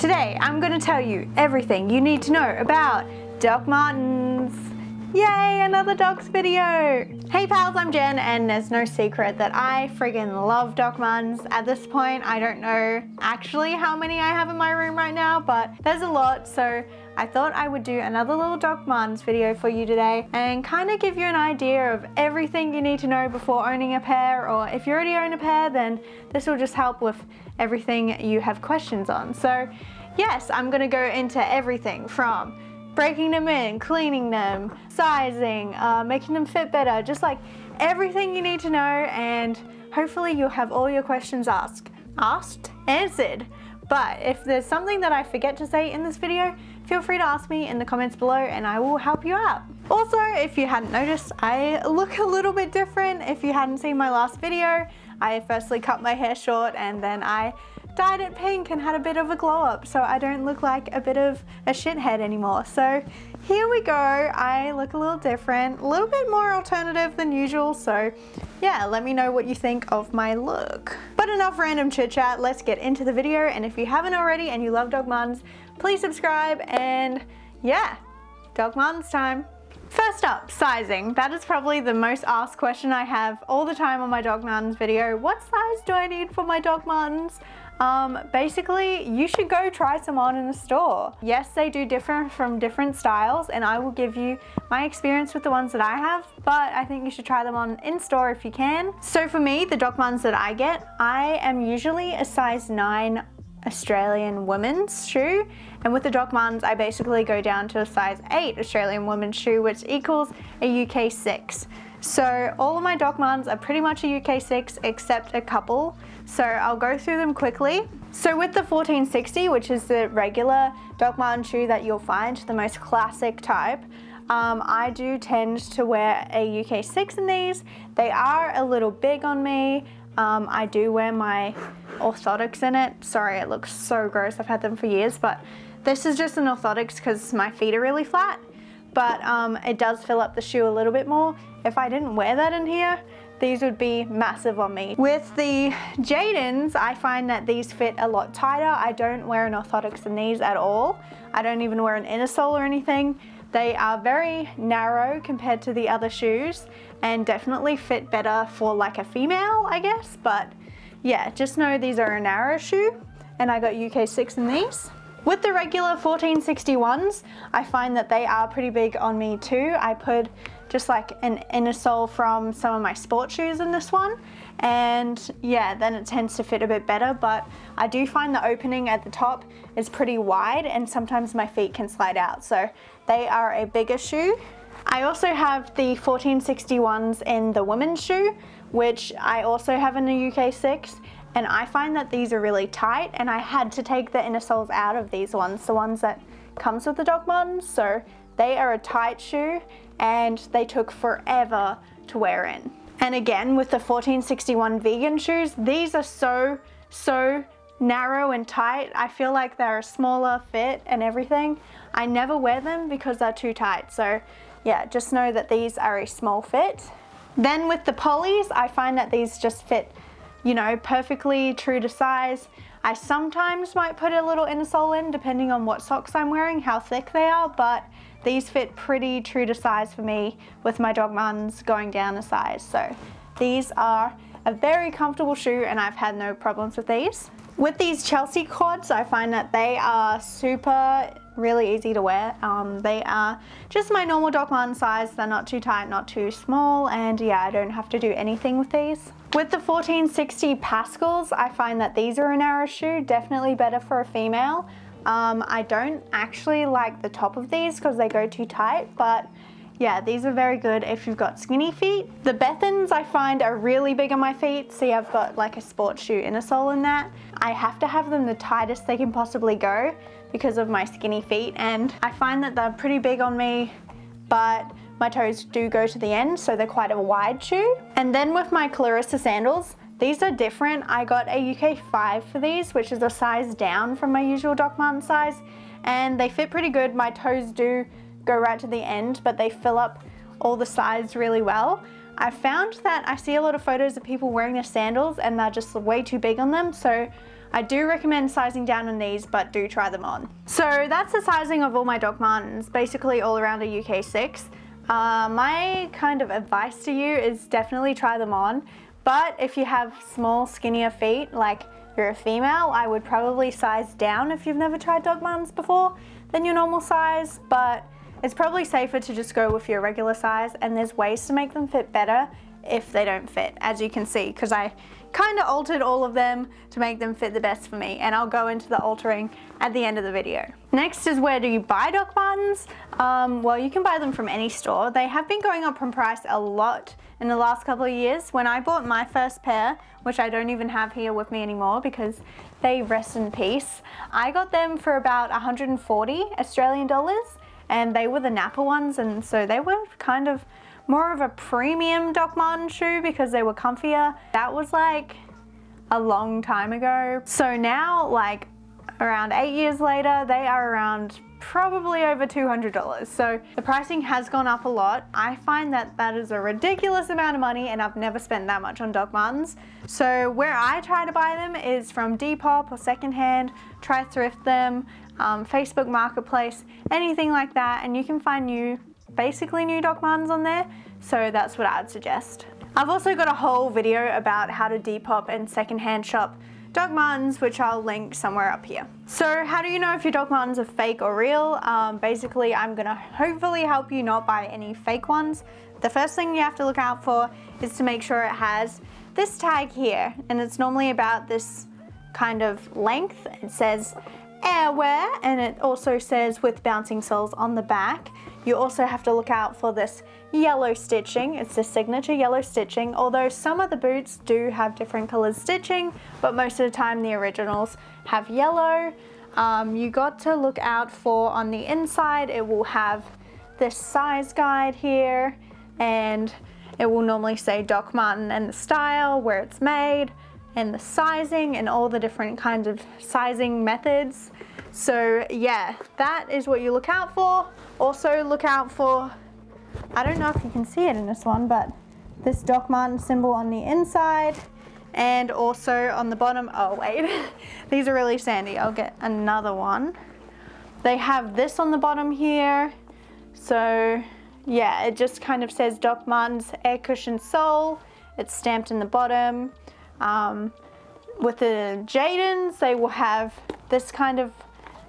Today I'm going to tell you everything you need to know about Doc Martens. Yay, another docs video! Hey pals, I'm Jen, and there's no secret that I friggin' love Doc Martens. At this point, I don't know actually how many I have in my room right now, but there's a lot, so I thought I would do another little Doc Martens video for you today and kind of give you an idea of everything you need to know before owning a pair, or if you already own a pair, then this will just help with everything you have questions on. So yes, I'm gonna go into everything from breaking them in, cleaning them, sizing, making them fit better, just like everything you need to know, and hopefully you'll have all your questions answered. But if there's something that I forget to say in this video, feel free to ask me in the comments below and I will help you out. Also, if you hadn't noticed, I look a little bit different. If you hadn't seen my last video, I firstly cut my hair short and then I dyed it pink and had a bit of a glow up, so I don't look like a bit of a shithead anymore. So here we go, I look a little different, a little bit more alternative than usual, so yeah, let me know what you think of my look. But enough random chit chat, let's get into the video, and if you haven't already and you love Doc Martens, please subscribe, and yeah, Doc Martens time. First up, sizing. That is probably the most asked question I have all the time on my Doc Martens video. What size do I need for my Doc Martens? Basically, you should go try some on in the store. Yes, they do differ from different styles, and I will give you my experience with the ones that I have, but I think you should try them on in store if you can. So for me, the Doc Martens that I get, I am usually a size 9 Australian women's shoe, and with the Doc Martens I basically go down to a size 8 Australian women's shoe, which equals a UK 6. So all of my Doc Martens are pretty much a UK 6 except a couple, so I'll go through them quickly. So with the 1460, which is the regular Doc Marten shoe that you'll find, the most classic type, I do tend to wear a UK 6 in these. They are a little big on me. I do wear my orthotics in it. Sorry, it looks so gross. I've had them for years, but this is just an orthotics because my feet are really flat. But it does fill up the shoe a little bit more. If I didn't wear that in here, these would be massive on me. With the JENNs, I find that these fit a lot tighter. I don't wear an orthotics in these at all. I don't even wear an inner sole or anything. They are very narrow compared to the other shoes and definitely fit better for like a female, I guess. But yeah, just know these are a narrow shoe, and I got UK 6 in these. With the regular 1461s, I find that they are pretty big on me too. I put just like an inner sole from some of my sports shoes in this one, and yeah, then it tends to fit a bit better, but I do find the opening at the top is pretty wide and sometimes my feet can slide out, so they are a bigger shoe. I also have the 1461s in the women's shoe, which I also have in the UK 6, and I find that these are really tight, and I had to take the inner soles out of these ones, the ones that comes with the Doc Martens, so they are a tight shoe and they took forever to wear in. And again, with the 1461 vegan shoes, these are so narrow and tight. I feel like they're a smaller fit and everything. I never wear them because they're too tight, so yeah, just know that these are a small fit. Then with the polys, I find that these just fit, you know, perfectly true to size. I sometimes might put a little inner sole in depending on what socks I'm wearing, how thick they are, but these fit pretty true to size for me with my Doc Martens going down a size. So these are a very comfortable shoe and I've had no problems with these. With these Chelsea quads, I find that they are really easy to wear. They are just my normal Doc Marten size. They're not too tight, not too small, and yeah, I don't have to do anything with these. With the 1460 Pascals, I find that these are a narrow shoe, definitely better for a female. I don't actually like the top of these because they go too tight, but yeah, these are very good if you've got skinny feet. The Bethans I find are really big on my feet. See, I've got like a sports shoe inner sole in that. I have to have them the tightest they can possibly go because of my skinny feet, and I find that they're pretty big on me, but my toes do go to the end, so they're quite a wide shoe. And then with my Clarissa sandals, these are different. I got a UK 5 for these, which is a size down from my usual Doc Marten size, and they fit pretty good. My toes do go right to the end, but they fill up all the sides really well. I found that I see a lot of photos of people wearing their sandals and they're just way too big on them, so I do recommend sizing down on these, but do try them on. So that's the sizing of all my Doc Martens, basically all around a UK 6. My kind of advice to you is definitely try them on, but if you have small, skinnier feet, like you're a female, I would probably size down if you've never tried Doc Martens before than your normal size, but it's probably safer to just go with your regular size, and there's ways to make them fit better if they don't fit, as you can see, because I kind of altered all of them to make them fit the best for me, and I'll go into the altering at the end of the video. Next is, where do you buy Doc Martens? Well, you can buy them from any store. They have been going up in price a lot in the last couple of years. When I bought my first pair, which I don't even have here with me anymore because they rest in peace, I got them for about 140 Australian dollars, and they were the Napa ones, and so they were kind of more of a premium Doc Martens shoe because they were comfier. That was like a long time ago. So now, like around 8 years later, they are around probably over $200. So the pricing has gone up a lot. I find that that is a ridiculous amount of money, and I've never spent that much on Doc Martens. So where I try to buy them is from Depop or secondhand, try thrift them, Facebook Marketplace, anything like that, and you can find basically new Doc Martens on there, so that's what I'd suggest. I've also got a whole video about how to Depop and secondhand shop Doc Martens, which I'll link somewhere up here. So how do you know if your Doc Martens are fake or real? Basically, I'm gonna hopefully help you not buy any fake ones. The first thing you have to look out for is to make sure it has this tag here, and it's normally about this kind of length. It says airwear, and it also says with bouncing soles on the back. You also have to look out for this yellow stitching. It's the signature yellow stitching, although some of the boots do have different colored stitching, but most of the time the originals have yellow. You got to look out for, on the inside, it will have this size guide here, and it will normally say Doc Marten and the style, where it's made, and the sizing, and all the different kinds of sizing methods. So yeah, that is what you look out for. Also look out for, I don't know if you can see it in this one, but this Doc Marten symbol on the inside, and also on the bottom. Oh wait, these are really sandy. I'll get another one. They have this on the bottom here. So yeah, it just kind of says Doc Martens air cushion sole. It's stamped in the bottom. With the JENNs, they will have this kind of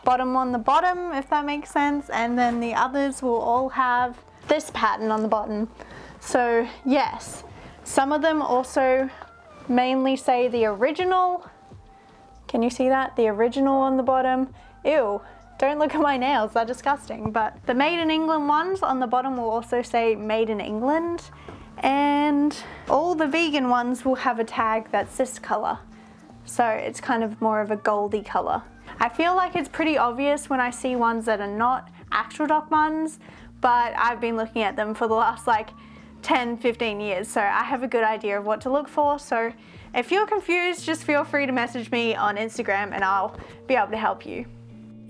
bottom on the bottom, if that makes sense, and then the others will all have this pattern on the bottom. So yes, some of them also mainly say the original. Can you see that? The original on the bottom. Ew, don't look at my nails, they're disgusting. But the made in England ones on the bottom will also say made in England, and all the vegan ones will have a tag that's this color. So it's kind of more of a goldy color. I feel like it's pretty obvious when I see ones that are not actual Doc Martens, but I've been looking at them for the last like 10-15 years, so I have a good idea of what to look for. So if you're confused, just feel free to message me on Instagram and I'll be able to help you.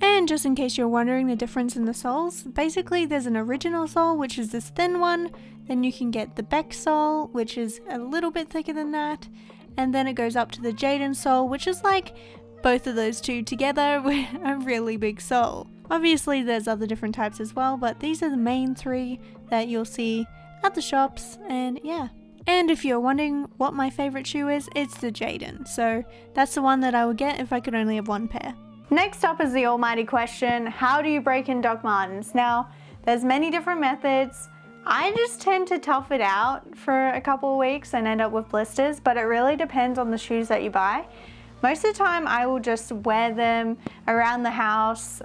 And just in case you're wondering the difference in the soles, basically there's an original sole, which is this thin one, then you can get the Beck sole, which is a little bit thicker than that, and then it goes up to the JENN sole, which is like both of those two together with a really big sole. Obviously there's other different types as well, but these are the main three that you'll see at the shops, and yeah. And if you're wondering what my favorite shoe is, it's the JENN, so that's the one that I would get if I could only have one pair. Next up is the almighty question, how do you break in Doc Martens? Now, there's many different methods. I just tend to tough it out for a couple of weeks and end up with blisters, but it really depends on the shoes that you buy. Most of the time I will just wear them around the house,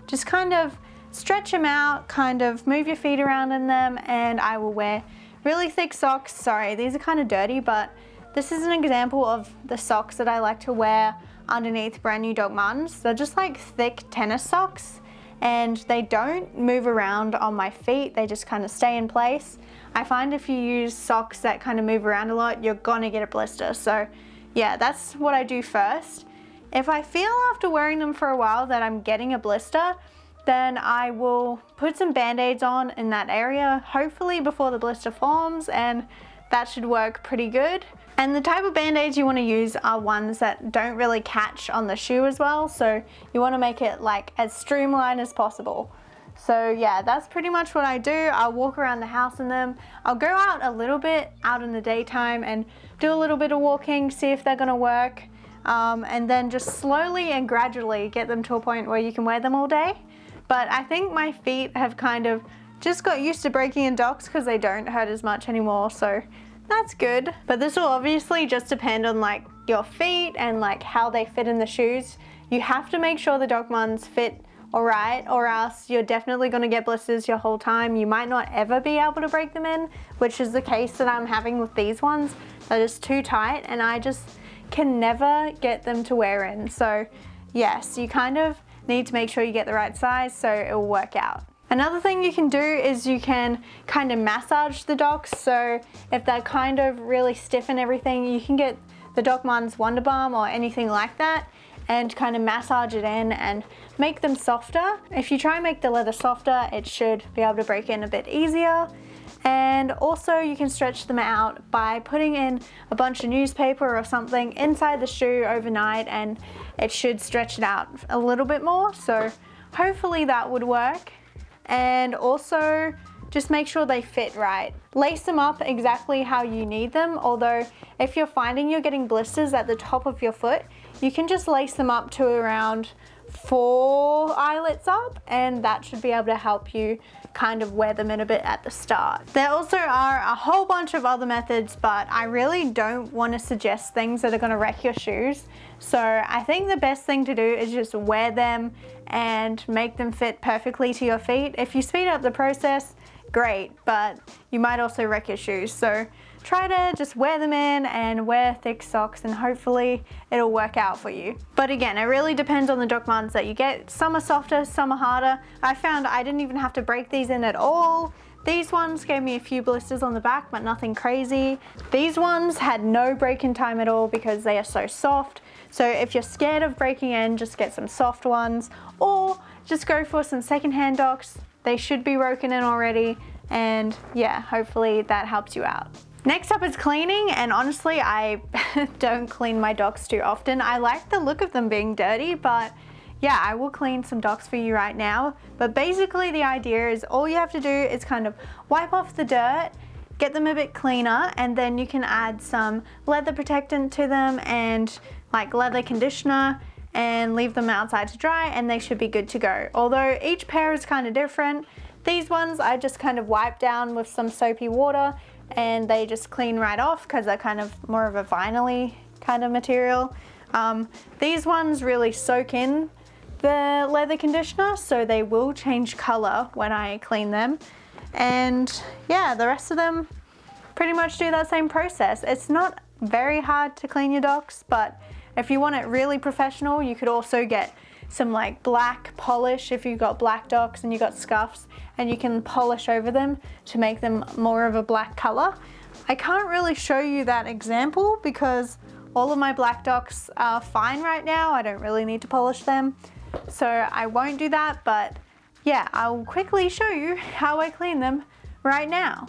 just kind of stretch them out, kind of move your feet around in them, and I will wear really thick socks. Sorry, these are kind of dirty, but this is an example of the socks that I like to wear underneath brand new Doc Martens. They're just like thick tennis socks, and they don't move around on my feet, they just kind of stay in place. I find if you use socks that kind of move around a lot, you're gonna get a blister. So yeah, that's what I do first. If I feel after wearing them for a while that I'm getting a blister, then I will put some band-aids on in that area, hopefully before the blister forms, and that should work pretty good. And the type of band-aids you want to use are ones that don't really catch on the shoe as well, so you want to make it like as streamlined as possible. So yeah, that's pretty much what I do. I'll walk around the house in them. I'll go out a little bit out in the daytime and do a little bit of walking, see if they're gonna work, and then just slowly and gradually get them to a point where you can wear them all day. But I think my feet have kind of just got used to breaking in Docs because they don't hurt as much anymore, so that's good. But this will obviously just depend on like your feet and like how they fit in the shoes. You have to make sure the Doc Martens fit alright, or else you're definitely going to get blisters your whole time. You might not ever be able to break them in, which is the case that I'm having with these ones. They're just too tight and I just can never get them to wear in. So yes, you kind of need to make sure you get the right size so it will work out. Another thing you can do is you can kind of massage the Docs. So if they're kind of really stiff and everything, you can get the Doc Martens Wonder Balm or anything like that and kind of massage it in and make them softer. If you try and make the leather softer, it should be able to break in a bit easier. And also you can stretch them out by putting in a bunch of newspaper or something inside the shoe overnight, and it should stretch it out a little bit more. So hopefully that would work. And also just make sure they fit right. Lace them up exactly how you need them, although if you're finding you're getting blisters at the top of your foot, you can just lace them up to around 4 eyelets up, and that should be able to help you kind of wear them in a bit at the start. There also are a whole bunch of other methods, but I really don't want to suggest things that are going to wreck your shoes. So I think the best thing to do is just wear them and make them fit perfectly to your feet. If you speed up the process, great, but you might also wreck your shoes. So try to just wear them in and wear thick socks, and hopefully it'll work out for you. But again, it really depends on the Doc Martens that you get. Some are softer, some are harder. I found I didn't even have to break these in at all. These ones gave me a few blisters on the back, but nothing crazy. These ones had no break-in time at all because they are so soft. So if you're scared of breaking in, just get some soft ones, or just go for some secondhand Docs. They should be broken in already, and yeah, hopefully that helps you out. Next up is cleaning, and honestly I don't clean my Docs too often. I like the look of them being dirty, but yeah, I will clean some Docs for you right now. But basically the idea is all you have to do is kind of wipe off the dirt, get them a bit cleaner, and then you can add some leather protectant to them and like leather conditioner and leave them outside to dry, and they should be good to go. Although each pair is kind of different. These ones I just kind of wipe down with some soapy water and they just clean right off because they're kind of more of a vinyl-y kind of material. These ones really soak in the leather conditioner, so they will change color when I clean them. And yeah, the rest of them pretty much do that same process. It's not very hard to clean your Docs, but if you want it really professional, you could also get some like black polish if you've got black Docs and you've got scuffs, and you can polish over them to make them more of a black color. I can't really show you that example because all of my black Docs are fine right now. I don't really need to polish them, so I won't do that. But yeah, I'll quickly show you how I clean them right now.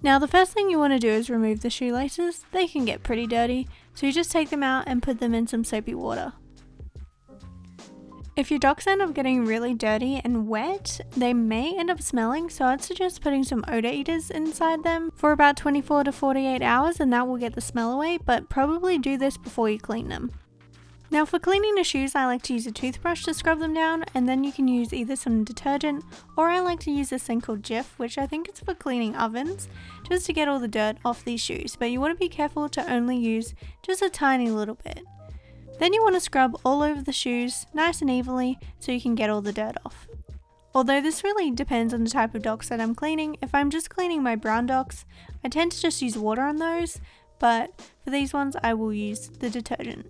Now the first thing you want to do is remove the shoelaces. They can get pretty dirty, so you just take them out and put them in some soapy water. If your Docs end up getting really dirty and wet, they may end up smelling, so I'd suggest putting some odor eaters inside them for about 24 to 48 hours, and that will get the smell away, but probably do this before you clean them. Now for cleaning the shoes, I like to use a toothbrush to scrub them down, and then you can use either some detergent, or I like to use this thing called Jif, which I think is for cleaning ovens, just to get all the dirt off these shoes, but you want to be careful to only use just a tiny little bit. Then you want to scrub all over the shoes nice and evenly so you can get all the dirt off. Although this really depends on the type of Docs that I'm cleaning. If I'm just cleaning my brown Docs, I tend to just use water on those, but for these ones I will use the detergent.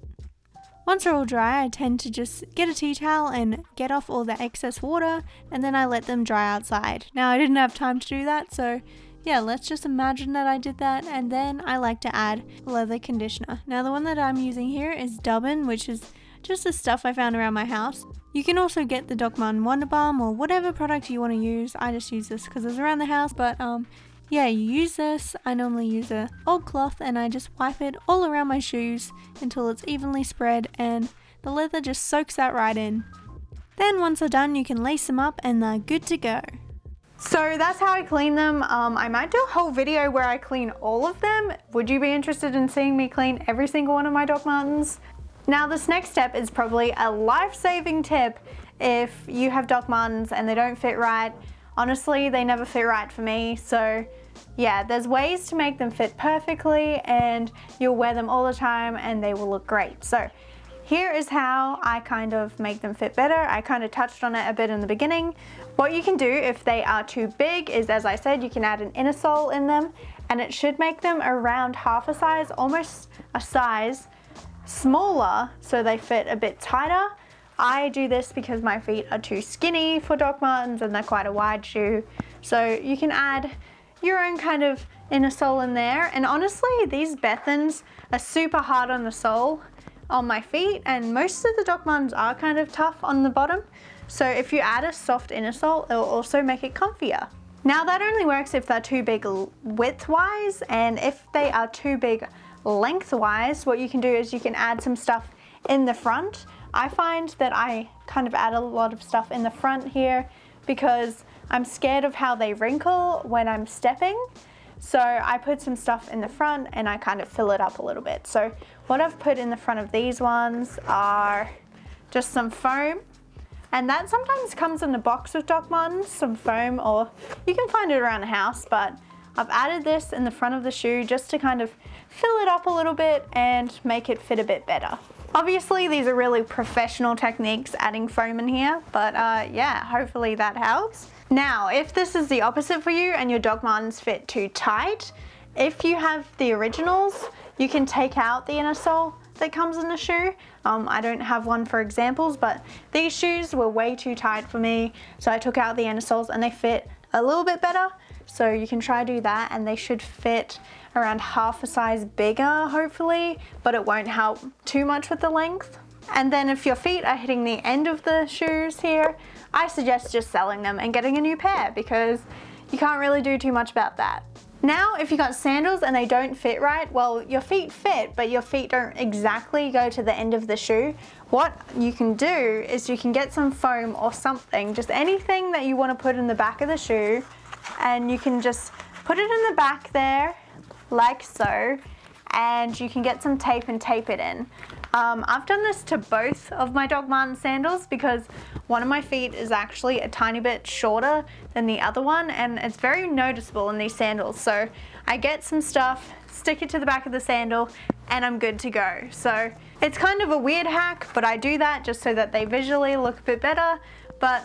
Once they're all dry, I tend to just get a tea towel and get off all the excess water, and then I let them dry outside. Now I didn't have time to do that, so yeah, let's just imagine that I did that, and then I like to add leather conditioner. Now the one that I'm using here is Dubbin, which is just the stuff I found around my house. You can also get the Doc Martens Wonder Balm or whatever product you want to use. I just use this because it's around the house, but yeah, you use this. I normally use a old cloth and I just wipe it all around my shoes until it's evenly spread and the leather just soaks that right in. Then once they're done, you can lace them up and they're good to go. So that's how I clean them. I might do a whole video where I clean all of them. Would you be interested in seeing me clean every single one of my Doc Martens? Now this next step is probably a life-saving tip if you have Doc Martens and they don't fit right. Honestly, they never fit right for me, so yeah, there's ways to make them fit perfectly and you'll wear them all the time and they will look great. So here is how I kind of make them fit better. I kind of touched on it a bit in the beginning. What you can do if they are too big is, as I said, you can add an inner sole in them and it should make them around half a size, almost a size smaller so they fit a bit tighter. I do this because my feet are too skinny for Doc Martens and they're quite a wide shoe. So you can add your own kind of inner sole in there. And honestly, these Bethans are super hard on the sole on my feet and most of the Doc Martens are kind of tough on the bottom. So if you add a soft inner sole, it'll also make it comfier. Now that only works if they're too big width-wise, and if they are too big lengthwise, what you can do is you can add some stuff in the front. I find that I kind of add a lot of stuff in the front here because I'm scared of how they wrinkle when I'm stepping. So I put some stuff in the front and I kind of fill it up a little bit. So what I've put in the front of these ones are just some foam. And that sometimes comes in the box with Doc Martens, some foam, or you can find it around the house, but I've added this in the front of the shoe just to kind of fill it up a little bit and make it fit a bit better. Obviously, these are really professional techniques adding foam in here, but yeah, hopefully that helps. Now, if this is the opposite for you and your Doc Martens fit too tight, if you have the originals, you can take out the inner sole that comes in the shoe. I don't have one for examples, but these shoes were way too tight for me, so I took out the inner soles and they fit a little bit better. So you can try do that and they should fit around half a size bigger, hopefully, but it won't help too much with the length. And then if your feet are hitting the end of the shoes here, I suggest just selling them and getting a new pair because you can't really do too much about that. Now, if you got sandals and they don't fit right, well, your feet fit, but your feet don't exactly go to the end of the shoe. What you can do is you can get some foam or something, just anything that you want to put in the back of the shoe, and you can just put it in the back there, like so, and you can get some tape and tape it in. I've done this to both of my Doc Martens sandals because one of my feet is actually a tiny bit shorter than the other one and it's very noticeable in these sandals. So I get some stuff, stick it to the back of the sandal and I'm good to go. So it's kind of a weird hack, but I do that just so that they visually look a bit better. But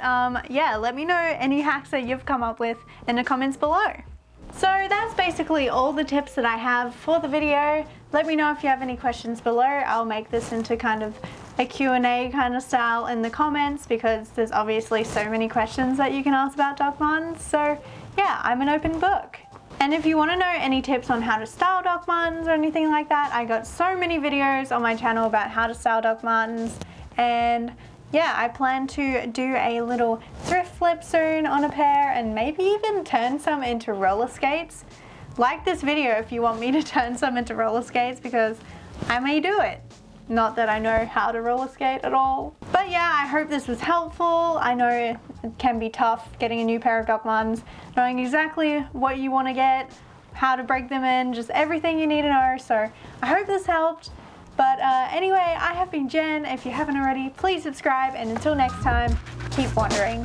yeah, let me know any hacks that you've come up with in the comments below. So that's basically all the tips that I have for the video. Let me know if you have any questions below. I'll make this into kind of a Q&A kind of style in the comments because there's obviously so many questions that you can ask about Doc Martens. So yeah, I'm an open book. And if you want to know any tips on how to style Doc Martens or anything like that, I got so many videos on my channel about how to style Doc Martens. And yeah, I plan to do a little thrift flip soon on a pair and maybe even turn some into roller skates. Like this video if you want me to turn some into roller skates because I may do it. Not that I know how to roller skate at all. But yeah, I hope this was helpful. I know it can be tough getting a new pair of Doc Martens, knowing exactly what you want to get, how to break them in, just everything you need to know. So I hope this helped. But anyway, I have been Jen. If you haven't already, please subscribe. And until next time, keep wondering.